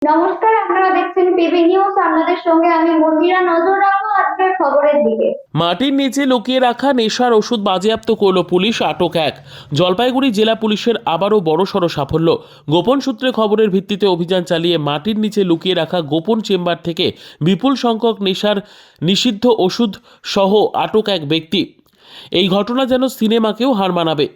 নমস্কার, আপনারা দেখছেন পিবি নিউজ। আপনাদের সঙ্গে আমি মন্দিরা। নজর রাখবো আজকের খবরের দিকে। মাটির নিচে লুকিয়ে রাখা নেশার ওষুধ বাজেয়াপ্ত করল পুলিশ, আটক এক। জলপাইগুড়ি জেলা পুলিশের আবারও বড়সড় সাফল্য। গোপন সূত্রে খবরের ভিত্তিতে অভিযান চালিয়ে মাটির নিচে লুকিয়ে রাখা গোপন চেম্বার থেকে বিপুল সংখ্যক নেশার নিষিদ্ধ ওষুধ সহ আটক এক ব্যক্তি। এই ঘটনা যেন সিনেমাকেও হার মানাবে।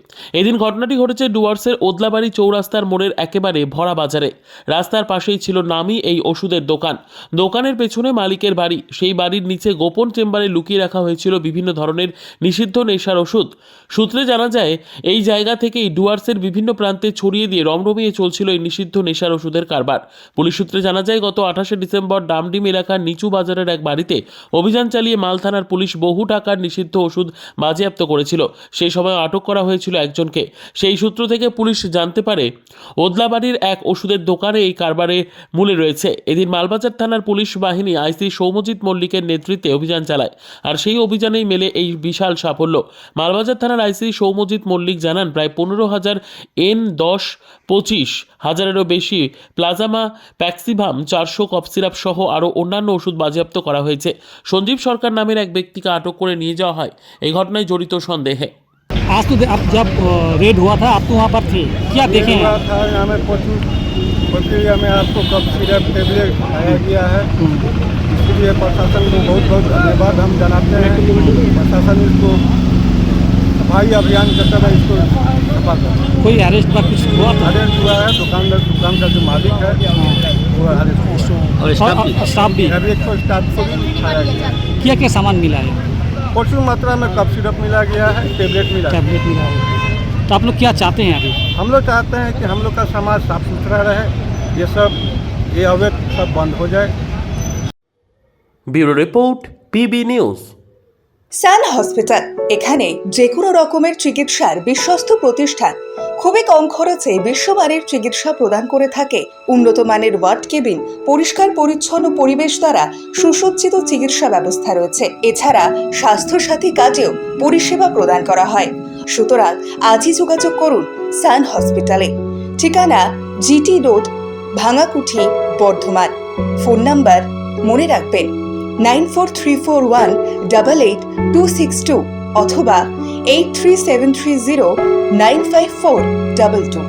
এদিন ঘটনাটি ঘটেছে ডুয়ার্সের ওদলাবাড়ি চৌরাস্তার মোড়ের একেবারে ভরা বাজারে। রাস্তার পাশেই ছিল নামি এই ওষুধের দোকান। দোকানের পেছনে মালিকের বাড়ি। সেই বাড়ির নিচে গোপন চেম্বারে লুকিয়ে রাখা হয়েছিল বিভিন্ন ধরনের নিষিদ্ধ নেশার ওষুধ। সূত্রে জানা যায়, এই জায়গা থেকেই ডুয়ার্সের বিভিন্ন প্রান্তে ছড়িয়ে দিয়ে রমরমিয়ে চলছিল এই নিষিদ্ধ নেশার ওষুধের কারবার। পুলিশ সূত্রে জানা যায়, গত 28শে ডিসেম্বর ডামডিম এলাকার নিচু বাজারের এক বাড়িতে অভিযান চালিয়ে মাল থানার পুলিশ বহু টাকার নিষিদ্ধ ওষুধ বাজেয়াপ্ত করেছিল। সেই সময় আটক করা হয়েছিল একজনকে। সেই সূত্র থেকে পুলিশ জানতে পারে, ওদলাবাড়ির এক ওষুধের দোকানে এই কারবারে মূলে রয়েছে। এদিন মালবাজার থানার পুলিশ বাহিনী আইসি সৌম্যজিৎ মল্লিকের নেতৃত্বে অভিযান চালায়। আর সেই অভিযানেই মেলে এই বিশাল সাফল্য। মালবাজার থানার আইসি সৌম্যজিৎ মল্লিক জানান, প্রায় 15,000 N10-25 হাজারেরও বেশি প্লাজমা প্যাক্সিভাম, 400 কফ সিরাপ সহ আরও অন্যান্য ওষুধ বাজেয়াপ্ত করা হয়েছে। সঞ্জীব সরকার নামের এক ব্যক্তিকে আটক করে নিয়ে যাওয়া হয় এই ঘটনায় জড়িত সন্দেহে। आज तो अब जब रेड हुआ था, आप तो वहाँ पर थे, क्या देखे हैं? था यहाँ में प्रक्रिया में आपको कफ सिरप टेबलेट खाया गया है। इसलिए प्रशासन को बहुत बहुत धन्यवाद हम जनाते हैं। प्रशासन इसको सफाई अभियान करता है, इसको सफा कर। कोई अरेस्ट पर कुछ हुआ था? अरेस्ट हुआ है, दुकान का जो मालिक है वो अरेस्ट हुआ और स्टाफ भी? टेबलेट को स्टाफ को भी खाया गया है। क्या क्या सामान मिला है? प्रचुर मात्रा में कफ सिरप मिला गया है, टेबलेट मिला है। टैबलेट मिला है। तो आप लोग क्या चाहते हैं अभी? हम लोग चाहते हैं कि हम लोग का समाज साफ सुथरा रहे, ये अवैध सब बंद हो जाए। Bureau report, PB news. Sun hospital, এখানে যে কোনো রকমের চিকিৎসার বিশ্বস্ত প্রতিষ্ঠান। খুবই কম খরচে বিশ্বমানের চিকিৎসা প্রদান করে থাকে। উন্নত মানের ওয়ার্ড কেবিন, পরিষ্কার পরিচ্ছন্ন পরিবেশ দ্বারা সুসজ্জিত চিকিৎসা ব্যবস্থা রয়েছে। এছাড়া স্বাস্থ্যসাথী কাজেও পরিষেবা প্রদান করা হয়। সুতরাং আজই যোগাযোগ করুন সান হসপিটালে। ঠিকানা GT road, Bhangakuthi, Bardhaman. Phone number মনে রাখবেন 9434188262 অথবা 83730954222।